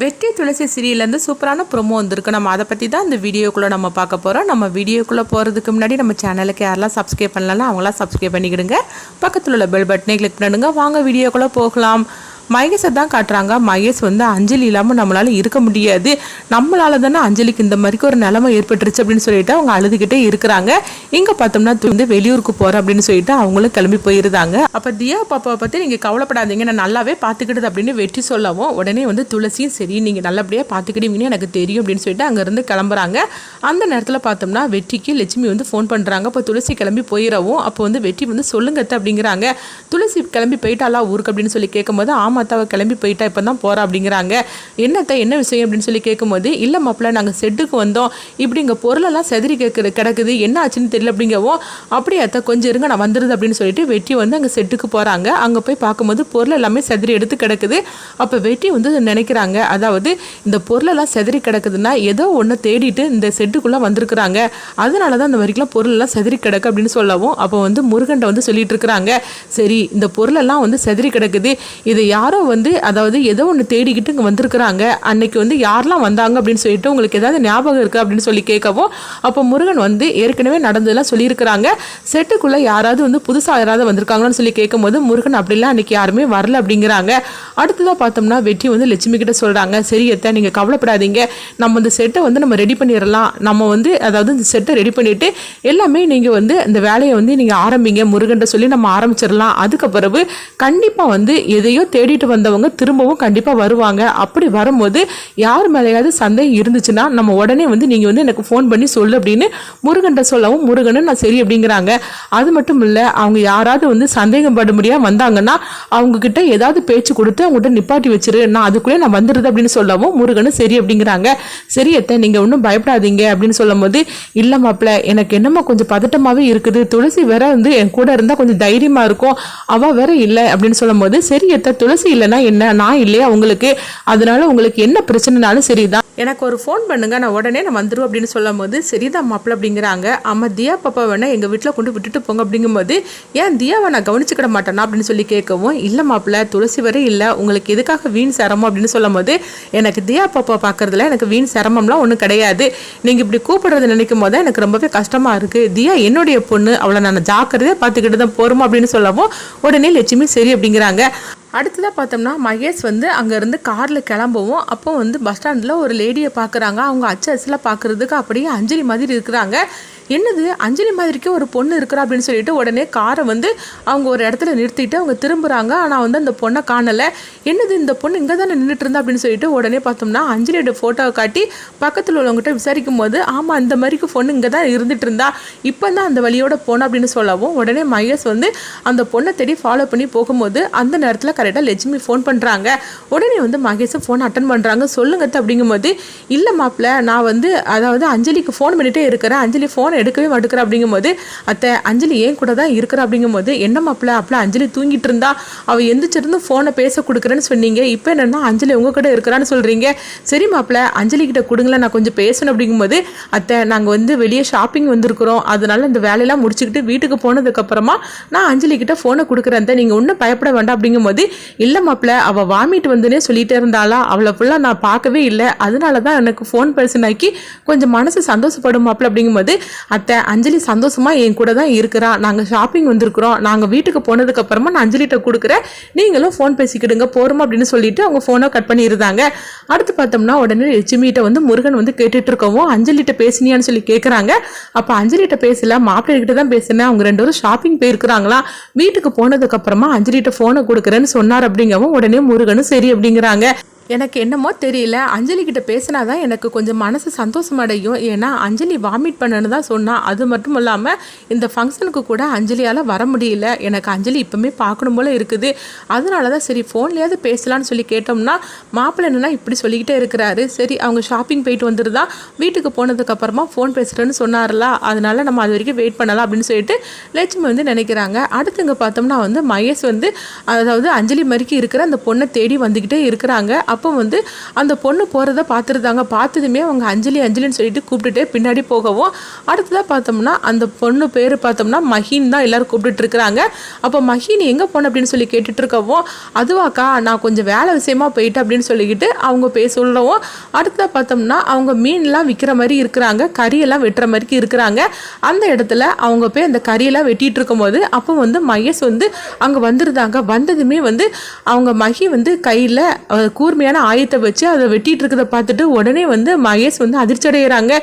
வெற்றி துளசி சீரியல்லேருந்து சூப்பரான ப்ரோமோ வந்திருக்கு. நம்ம அதை பற்றி தான் இந்த வீடியோக்குள்ளே நம்ம பார்க்க போகிறோம். நம்ம வீடியோக்குள்ளே போகிறதுக்கு முன்னாடி நம்ம சேனலுக்கு யாரெல்லாம் சப்ஸ்கிரைப் பண்ணலாம் அவங்களாம் சப்ஸ்கிரைப் பண்ணிக்கிடுங்க. பக்கத்தில் உள்ள பெல் பட்டனை கிளிக் பண்ணிடுங்க. வாங்க வீடியோக்குள்ளே போகலாம். மகேஷை தான் காட்டுறாங்க. மகேஷ் அஞ்சலி இல்லாமல் நம்மளால் இருக்க முடியாது, நம்மளால தானே அஞ்சலிக்கு இந்த மாதிரி ஒரு நிலைமை ஏற்பட்டுருச்சு அப்படின்னு சொல்லிட்டு அவங்க அழுதுகிட்டே இருக்கிறாங்க. இங்கே பார்த்தோம்னா வெளியூருக்கு போகிறேன் அப்படின்னு சொல்லிட்டு அவங்களும் கிளம்பி போயிருந்தாங்க. அப்போ தியா பாப்பாவை பற்றி நீங்கள் கவலைப்படாதீங்க, நான் நல்லாவே பார்த்துக்கிட்டது அப்படின்னு வெற்றி சொல்லவும் உடனே துளசியும் சரி நீங்கள் நல்லபடியாக பார்த்துக்கிட்டீங்கன்னு எனக்கு தெரியும் அப்படின்னு சொல்லிட்டு அங்கேருந்து கிளம்புறாங்க. அந்த நேரத்தில் பார்த்தோம்னா வெற்றிக்கு லட்சுமி ஃபோன் பண்ணுறாங்க. அப்போ துளசி கிளம்பி போயிடவும் அப்போ வெற்றி சொல்லுங்கத்த அப்படிங்கிறாங்க. துளசி கிளம்பி போயிட்டாளா ஊருக்கு அப்படின்னு சொல்லி கேட்கும்போது ஆமாத்தாவை கிளம்பி போயிட்டா இப்போ தான் போகிறா அப்படிங்கிறாங்க. என்ன விஷயம் அப்படின்னு சொல்லி கேட்கும்போது இல்லை மாப்பிள்ள நாங்கள் செட்டுக்கு வந்தோம், இப்படி இங்கே பொருளெல்லாம் செதறி கிடக்குது, என்ன ஆச்சுன்னு தெரியல அப்படிங்கவும் அப்படியாத்த கொஞ்சம் இருங்க நான் வந்துடுது அப்படின்னு சொல்லிட்டு வெற்றி அங்கே செட்டுக்கு போகிறாங்க. அங்கே போய் பார்க்கும்போது பொருள் எல்லாமே செதறி எடுத்து கிடக்குது. அப்போ வெற்றி நினைக்கிறாங்க, அதாவது இந்த பொருளெல்லாம் செதறி கிடக்குதுன்னா ஏதோ ஒன்று தேடிட்டு இந்த செட்டுக்குள்ளே வந்திருக்கிறாங்க, அதனால தான் இந்த மாதிரிலாம் பொருளெல்லாம் செதறி கிடக்கு அப்படின்னு சொல்லவும் அப்போ முருகன்ட்ட சொல்லிட்டு இருக்கிறாங்க, சரி இந்த பொருளெல்லாம் செதறி கிடக்குது, இதை யாரோ அதாவது ஏதோ ஒன்று தேடிக்கிட்டு இங்கே வந்திருக்கிறாங்க, அன்னைக்கு யாரெல்லாம் வந்தாங்க அப்படின்னு சொல்லிட்டு உங்களுக்கு ஏதாவது ஞாபகம் இருக்குது அப்படின்னு சொல்லி கேட்கவும் அப்போ முருகன் ஏற்கனவே நடந்ததெல்லாம் சொல்லியிருக்கிறாங்க, செட்டுக்குள்ளே யாராவது புதுசாக யாராவது வந்திருக்காங்கன்னு சொல்லி கேட்கும்போது முருகன் அப்படிலாம் அன்னைக்கு யாருமே வரல அப்படிங்கிறாங்க. அடுத்ததாக பார்த்தோம்னா வெற்றி லட்சுமி கிட்ட சொல்கிறாங்க, சரி எத்த நீங்கள் கவலைப்படாதீங்க, நம்ம இந்த செட்டை நம்ம ரெடி பண்ணிடலாம், நம்ம அதாவது இந்த செட்டை ரெடி பண்ணிவிட்டு எல்லாமே நீங்கள் இந்த வேலையை நீங்கள் ஆரம்பிங்க முருகன்ட்ட சொல்லி நம்ம ஆரம்பிச்சிடலாம், அதுக்கு பிறகு கண்டிப்பாக எதையோ தேடிட்டு வந்தவங்க திரும்பவும் கண்டிப்பாக வருவாங்க, அப்படி வரும்போது யார் மேலேயாவது சந்தேகம் இருந்துச்சுன்னா நம்ம உடனே நீங்கள் எனக்கு ஃபோன் பண்ணி சொல்லு அப்படின்னு முருகன்ட்ட சொல்லவும் முருகன் நான் சரி அப்படிங்கிறாங்க. அது மட்டும் இல்லை அவங்க யாராவது சந்தேகப்பட முடியாமல் வந்தாங்கன்னா அவங்க கிட்ட ஏதாவது பேச்சு கொடுத்து அவங்ககிட்ட நிப்பாட்டி வச்சிரு, நான் அதுக்குள்ளே நான் வந்துடுது அப்படின்னு சொல்லவும் முருகன் சரி அப்படிங்கிறாங்க. சரி எத்த நீங்கள் ஒன்றும் பயப்படாதீங்க அப்படின்னு சொல்லும் போது இல்லை மாப்பிள்ள எனக்கு என்னமோ கொஞ்சம் பதட்டமாகவே இருக்குது, துளசி வேற என் கூட இருந்தால் கொஞ்சம் தைரியமாக இருக்கும், அவள் வேற இல்லை அப்படின்னு சொல்லும் போது சரி எத்த துளசி இல்லைன்னா என்ன, நான் இல்லையா உங்களுக்கு, அதனால உங்களுக்கு என்ன பிரச்சனைனாலும் சரிதான், எனக்கு ஒரு ஃபோன் பண்ணுங்க நான் உடனே நான் வந்துடுவோம் அப்படின்னு சொல்லும் போது சரிதான் மாப்பிள்ள அப்படிங்கிறாங்க. அம்மா தியா பாப்பா வேணா எங்கள் வீட்டில் கொண்டு விட்டுட்டு போங்க அப்படிங்கும்போது ஏன் தியாவை நான் கவனிச்சுக்கிட மாட்டேனா அப்படின்னு சொல்லி கேட்கவும் இல்லை மாப்பிள்ள துளசி வரை இல்லை, உங்களுக்கு எதுக்காக வீண் சிரமம் அப்படின்னு சொல்லும் போது எனக்கு தியா பாப்பா பார்க்கறதுல எனக்கு வீண் சிரமம்லாம் ஒன்றும் கிடையாது, நீங்கள் இப்படி கூப்பிடுறது நினைக்கும் போது எனக்கு ரொம்பவே கஷ்டமாக இருக்குது, தியா என்னுடைய பொண்ணு, அவளை நான் ஜாக்கிரதையாக பார்த்துக்கிட்டு தான் போகிறோமா அப்படின்னு சொல்லவும் உடனே லட்சுமி சரி அப்படிங்கிறாங்க. அடுத்ததாக பார்த்தோம்னா மகேஷ் அங்கேருந்து காரில் கிளம்பவும் அப்போ பஸ் ஸ்டாண்டில் ஒரு லேடியை பார்க்குறாங்க. அவங்க அச்சஸில் பார்க்குறதுக்கு அப்படியே அஞ்சலி மாதிரி இருக்கிறாங்க. என்னது அஞ்சலி மாதிரிக்கே ஒரு பொண்ணு இருக்கிறா அப்படின்னு சொல்லிட்டு உடனே காரை அவங்க ஒரு இடத்துல நிறுத்திட்டு அவங்க திரும்புகிறாங்க. ஆனால் அந்த பொண்ணை காணலை, என்னது இந்த பொண்ணு இங்கே தானே நின்றுட்டு இருந்தா அப்படின்னு சொல்லிட்டு உடனே பார்த்தோம்னா அஞ்சலியோட ஃபோட்டோவை காட்டி பக்கத்தில் உள்ளவங்ககிட்ட விசாரிக்கும் போது ஆமாம் இந்த மாதிரிக்கு பொண்ணு இங்கே தான் இருந்துட்டு இருந்தா, இப்போ தான் அந்த வழியோட போனோம் அப்படின்னு சொல்லவும் உடனே மகேஷ் அந்த பொண்ணை தேடி ஃபாலோ பண்ணி போகும்போது அந்த நேரத்தில் கரெக்டாக லட்சுமி ஃபோன் பண்ணுறாங்க. உடனே மகேஷை ஃபோன் அட்டன் பண்ணுறாங்க. சொல்லுங்கத்த அப்படிங்கும்போது இல்லை மாப்பிள்ள நான் அதாவது அஞ்சலிக்கு ஃபோன் பண்ணிகிட்டே இருக்கிறேன், அஞ்சலி ஃபோன் எடுக்கவே மாட்டுக்கிற அப்படிங்கும்போது அத்தை அஞ்சலி ஏன் கூட தான் இருக்கிற அப்படிங்கும்போது என்ன மாப்பிள்ள அப்பல அஞ்சலி தூங்கிட்டு இருந்தா, அவள் எந்திரிச்சிருந்து ஃபோனை பேச கொடுக்குறேன்னு சொன்னீங்க, இப்போ என்னன்னா அஞ்சலி உங்க கிட்ட இருக்கிறான்னு சொல்றீங்க, சரி மாப்பிள்ள அஞ்சலி கிட்ட கொடுங்களேன் நான் கொஞ்சம் பேசணும் அப்படிங்கும்போது அத்தை நாங்கள் வெளியே ஷாப்பிங் வந்திருக்கிறோம், அதனால இந்த வேலையெல்லாம் முடிச்சுக்கிட்டு வீட்டுக்கு போனதுக்கு அப்புறமா நான் அஞ்சலி கிட்ட ஃபோனை கொடுக்குறேன், நீங்கள் ஒன்றும் பயப்பட வேண்டாம் அப்படிங்கும்போது இல்லை மாப்பிள்ள அவள் வாமிட் வந்துனே சொல்லிட்டே இருந்தாளா, அவளை ஃபுல்லாக நான் பார்க்கவே இல்லை, அதனால தான் எனக்கு ஃபோன் பர்சன் ஆக்கி கொஞ்சம் மனசு சந்தோஷப்படும் மாப்பிள்ள அப்படிங்கும்போது அத்தை அஞ்சலி சந்தோஷமா என் கூட தான் இருக்கிறா, நாங்கள் ஷாப்பிங் வந்திருக்கிறோம், நாங்கள் வீட்டுக்கு போனதுக்கு அப்புறமா நான் அஞ்சலிட்ட கொடுக்குறேன், நீங்களும் ஃபோன் பேசிக்கிடுங்க போறோம் அப்படின்னு சொல்லிட்டு அவங்க ஃபோனை கட் பண்ணியிருந்தாங்க. அடுத்து பார்த்தோம்னா உடனே லட்சுமிகிட்ட முருகன் கேட்டுட்டு இருக்கவும் அஞ்சலிட்ட பேசினியான்னு சொல்லி கேட்குறாங்க. அப்போ அஞ்சலிட்ட பேசல மாப்பிள்ளைகிட்ட தான் பேசினேன், அவங்க 2 பேரும் ஷாப்பிங் போயிருக்கிறாங்களா, வீட்டுக்கு போனதுக்கு அப்புறமா அஞ்சலிட்ட ஃபோனை கொடுக்குறேன்னு சொன்னார் அப்படிங்கவும் உடனே முருகனும் சரி அப்படிங்கிறாங்க. எனக்கு என்னமோ தெரியல, அஞ்சலி கிட்ட பேசினா தான் எனக்கு கொஞ்சம் மனசு சந்தோஷம் அடையும், ஏன்னா அஞ்சலி வாமிட் பண்ணனு தான் சொன்னா, அது மட்டும் இல்லாமல் இந்த ஃபங்க்ஷனுக்கு கூட அஞ்சலியால் வர முடியல, எனக்கு அஞ்சலி இப்போமே பார்க்கணும் போல இருக்குது, அதனால தான் சரி ஃபோன்லேயாவது பேசலான்னு சொல்லி கேட்டோம்னா மாப்பிள்ளை என்னன்னா இப்படி சொல்லிக்கிட்டே இருக்கிறாரு, சரி அவங்க ஷாப்பிங் போயிட்டு வந்துருதா, வீட்டுக்கு போனதுக்கப்புறமா ஃபோன் பேசுகிறேன்னு சொன்னார்ல, அதனால நம்ம அது வரைக்கும் வெயிட் பண்ணலாம் அப்படின்னு சொல்லிட்டு லட்சுமி நினைக்கிறாங்க. அடுத்து இங்கே பார்த்தோம்னா மகேஷ் அதாவது அஞ்சலி மாதிரிக்கு இருக்கிற அந்த பொண்ணை தேடி வந்துக்கிட்டே இருக்கிறாங்க. அப்போ அப்போ வந்து அந்த பொண்ணு போகிறத பார்த்துருந்தாங்க. பார்த்ததுமே அவங்க அஞ்சலின்னு சொல்லிட்டு கூப்பிட்டுட்டே பின்னாடி போகவும் அடுத்ததாக பார்த்தோம்னா அந்த பொண்ணு பேர் பார்த்தோம்னா மஹின் தான் எல்லோரும் கூப்பிட்டுட்டு இருக்கிறாங்க. அப்போ மஹின் எங்கே போன அப்படின்னு சொல்லி கேட்டுட்டு இருக்கவும் அதுவாக்கா நான் கொஞ்சம் வேலை விஷயமா போயிட்டு அப்படின்னு சொல்லிக்கிட்டு அவங்க சொல்லவும் அடுத்ததாக பார்த்தோம்னா அவங்க மீன்லாம் விற்கிற மாதிரி இருக்கிறாங்க, கறியெல்லாம் வெட்டுற மாதிரி இருக்கிறாங்க. அந்த இடத்துல அவங்க போய் அந்த கறியெல்லாம் வெட்டிட்டு இருக்கும்போது அப்போ வந்து மகேஷ் வந்து அங்கே வந்துருந்தாங்க. வந்ததுமே வந்து அவங்க மகி வந்து கையில் கூர்மையான ஆயத்தை வச்சு அதை வெட்டிட்டு இருக்கிறத பார்த்துட்டு உடனே வந்து மகேஷ் வந்து அதிர்ச்சி அடைகிறாங்க.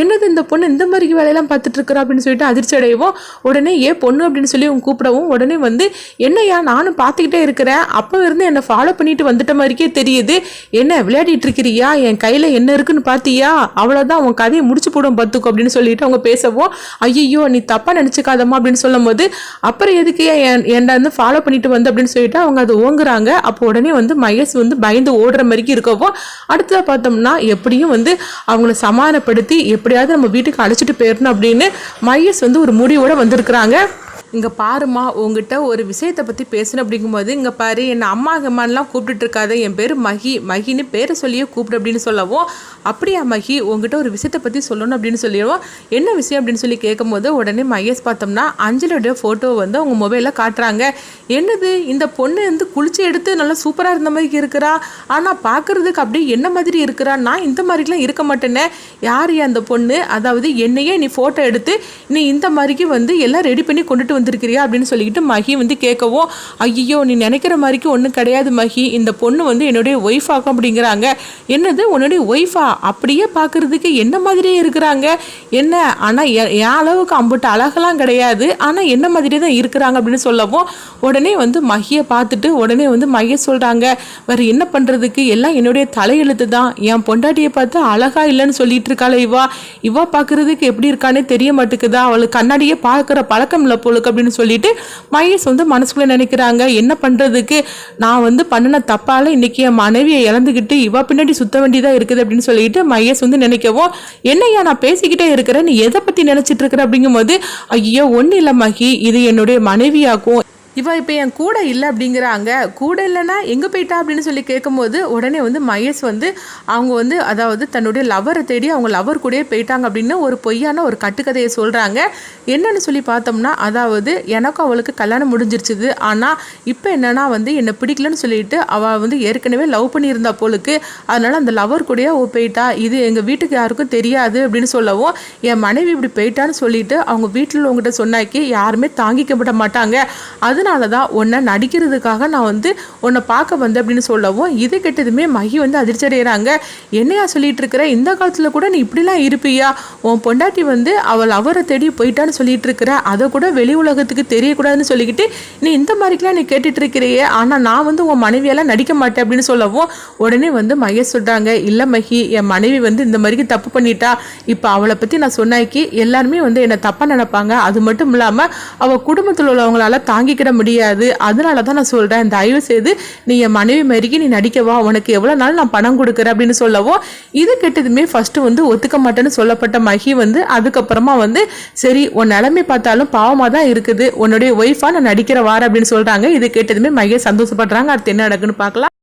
என்னது இந்த பொண்ணு இந்த மாதிரி வேலையெல்லாம் பார்த்துட்டு இருக்கிறா அப்படின்னு சொல்லிட்டு அதிர்ச்சி அடையவும் உடனே பொண்ணு அப்படின்னு சொல்லி அவங்க கூப்பிடவும் உடனே வந்து என்னையா நானும் பார்த்துக்கிட்டே இருக்கிறேன், அப்போ இருந்து என்னை ஃபாலோ பண்ணிட்டு வந்துட்ட மாதிரிக்கே தெரியுது, என்ன விளையாடிட்டு இருக்கிறியா, என் கையில் என்ன இருக்குன்னு பார்த்தியா, அவ்வளோதான் உன் கதையை முடிச்சு போடும் பார்த்துக்கோ அப்படின்னு சொல்லிட்டு அவங்க பேசவும் ஐயோ நீ தப்பாக நினச்சிக்காதம்மா அப்படின்னு சொல்லும் போது அப்புறம் எதுக்கு என்னை வந்து ஃபாலோ பண்ணிட்டு வந்து அப்படின்னு சொல்லிட்டு அவங்க அதை ஓங்குறாங்க. அப்போ உடனே வந்து மகேஷ் வந்து பயந்து ஓடுற மாதிரி இருக்கவும் அடுத்ததாக பார்த்தோம்னா எப்படியும் வந்து அவங்கள சமாதானப்படுத்தி எப்படியாவது நம்ம வீட்டுக்கு அழைச்சிட்டு போயிடணும் அப்படின்னு மகேஷ் வந்து ஒரு முடிவோட வந்திருக்கிறாங்க. இங்கே பாருமா உங்ககிட்ட ஒரு விஷயத்தை பற்றி பேசணும் அப்படிங்கும்போது இங்கே பாரு என்னை அம்மாலாம் கூப்பிட்டுட்டு இருக்காது, என் பேர் மகின்னு பேரை சொல்லியே கூப்பிடு அப்படின்னு சொல்லவும் அப்படியா மகி உங்ககிட்ட ஒரு விஷயத்தை பற்றி சொல்லணும் அப்படின்னு சொல்லிடுவோம். என்ன விஷயம் அப்படின்னு சொல்லி கேட்கும்போது உடனே மகேஷ் பார்த்தோம்னா அஞ்சலியோடைய ஃபோட்டோவை வந்து அவங்க மொபைலில் காட்டுறாங்க. என்னது இந்த பொண்ணு வந்து குளிச்சு எடுத்து நல்லா சூப்பராக இருந்த மாதிரி இருக்கிறா, ஆனால் பார்க்குறதுக்கு அப்படியே என்ன மாதிரி இருக்கிறா, நான் இந்த மாதிரிலாம் இருக்க மாட்டேனே, யார் அந்த பொண்ணு, அதாவது என்னையே நீ ஃபோட்டோ எடுத்து நீ இந்த மாதிரிக்கு வந்து எல்லாம் ரெடி பண்ணி கொண்டுட்டு வந்திருக்கிறியா அப்படின்னு சொல்லிக்கிட்டு மகி வந்து கேட்கவும் ஐயோ நீ நினைக்கிற மாதிரிக்கு ஒன்றும் கிடையாது மகி, இந்த பொண்ணு வந்து என்னுடைய ஒய்ஃப் ஆகும் அப்படிங்கிறாங்க. என்னது உன்னுடைய ஒய்ஃபா, அப்படியே பார்க்குறதுக்கு என்ன மாதிரியே இருக்கிறாங்க, என்ன ஆனால் என் அளவுக்கு அம்புட்டு அழகெல்லாம் கிடையாது, ஆனால் என்ன மாதிரியே தான் இருக்கிறாங்க அப்படின்னு சொல்லவும் உடனே வந்து மகியை பார்த்துட்டு உடனே வந்து மகேஷ் சொல்கிறாங்க வேறு என்ன பண்ணுறதுக்கு, எல்லாம் என்னுடைய தலையெழுத்து தான், என் பொண்டாட்டியை பார்த்து அழகா இல்லைன்னு சொல்லிட்டு இருக்காளே இவா பார்க்குறதுக்கு எப்படி இருக்கானே தெரிய மாட்டேக்குதா, அவளுக்கு கண்ணாடியே பார்க்குற பழக்கம் இல்லை போலுக்கு அப்படின்னு சொல்லிட்டு மகேஷ் வந்து மனசுக்குள்ளே நினைக்கிறாங்க. என்ன பண்ணுறதுக்கு, நான் வந்து பண்ணின தப்பால் இன்னைக்கு என் மனைவியை இழந்துக்கிட்டு இவா பின்னாடி சுத்த வேண்டியதாக இருக்குது அப்படின்னு சொல்லிட்டு மகேஷ் வந்து நினைக்கவும் என்னையா நான் பேசிக்கிட்டே இருக்கிறேன், நீ எதை பற்றி நினச்சிட்டு இருக்கிற அப்படிங்கும்போது ஐயோ ஒன்றும் இல்லை மகி, இது என்னுடைய மனைவியாக்கும், இவ இப்போ என் கூட இல்லை அப்படிங்கிறாங்க. கூட இல்லைன்னா எங்கே போயிட்டா அப்படின்னு சொல்லி கேட்கும்போது உடனே வந்து மகேஷ் வந்து அவங்க வந்து அதாவது தன்னுடைய லவரை தேடி அவங்க லவர் கூடயே போயிட்டாங்க அப்படின்னு ஒரு பொய்யான ஒரு கட்டுக்கதையை சொல்கிறாங்க. என்னன்னு சொல்லி பார்த்தோம்னா அதாவது எனக்கும் அவளுக்கு கல்யாணம் முடிஞ்சிருச்சுது, ஆனால் இப்போ என்னன்னா வந்து என்னை பிடிக்கலன்னு சொல்லிட்டு அவள் வந்து ஏற்கனவே லவ் பண்ணியிருந்தா போலுக்கு, அதனால் அந்த லவர் கூடயே போயிட்டா, இது எங்கள் வீட்டுக்கு யாருக்கும் தெரியாது அப்படின்னு சொல்லவும் என் மனைவி இப்படி போயிட்டான்னு சொல்லிட்டு அவங்க வீட்டில் உள்ளவங்ககிட்ட சொன்னாக்கி யாருமே தாங்கிக்கப்பட மாட்டாங்க, அதனால தான் உன்னை நடிக்கிறதுக்காக நான் வந்து உன்னை பார்க்க வந்தேன் அப்படின்னு சொல்லவும் இது கெட்டதுமே மகி வந்து அதிர்ச்சி அடைகிறாங்க. என்னையா சொல்லிட்டு இருக்கிற, இந்த காலத்தில் கூட நீ இப்படிலாம் இருப்பியா, உன் பொண்டாட்டி வந்து அவள் அவரை தேடி போயிட்டான்னு சொல்லிட்டு இருக்கிற, அதை கூட வெளி உலகத்துக்கு தெரியக்கூடாதுன்னு சொல்லிக்கிட்டு நீ இந்த மாதிரிக்கெலாம் நீ கேட்டுட்டு இருக்கிறியே, ஆனால் நான் வந்து உன் மனைவியெல்லாம் நடிக்க மாட்டேன் அப்படின்னு சொல்லவும் உடனே வந்து மகேஷ் சொல்கிறாங்க இல்லை மகி, என் மனைவி வந்து இந்த மாதிரிக்கு தப்பு பண்ணிட்டா, இப்போ அவளை பற்றி நான் சொன்னாக்கி எல்லாருமே வந்து என்னை தப்பாக நினைப்பாங்க, அது மட்டும் இல்லாமல் அவள் குடும்பத்தில் உள்ளவங்களால தாங்கிக்கிட முடியாது, அதனால தான் நான் சொல்கிறேன் தயவு செய்து நீ என் மனைவி மாதிரிக்கு நீ நடிக்கவா, உனக்கு எவ்வளோ நாள் நான் பணம் கொடுக்குறேன் அப்படின்னு சொல்லவும் இது கெட்டதுமே ஃபஸ்ட்டு வந்து ஒத்துக்க மாட்டேன்னு சொல்லப்பட்ட மகி வந்து அதுக்கப்புறமா வந்து சரி உன் நிலைமை பார்த்தாலும் பாவமாக தான் இருக்குது, உன்னுடைய ஒய்ஃபாக நான் நடிக்கிற வார அப்படின்னு சொல்கிறாங்க. இது கேட்டதுமே மகியை சந்தோஷப்படுறாங்க. அடுத்து என்ன நடக்குன்னு பார்க்கலாம்.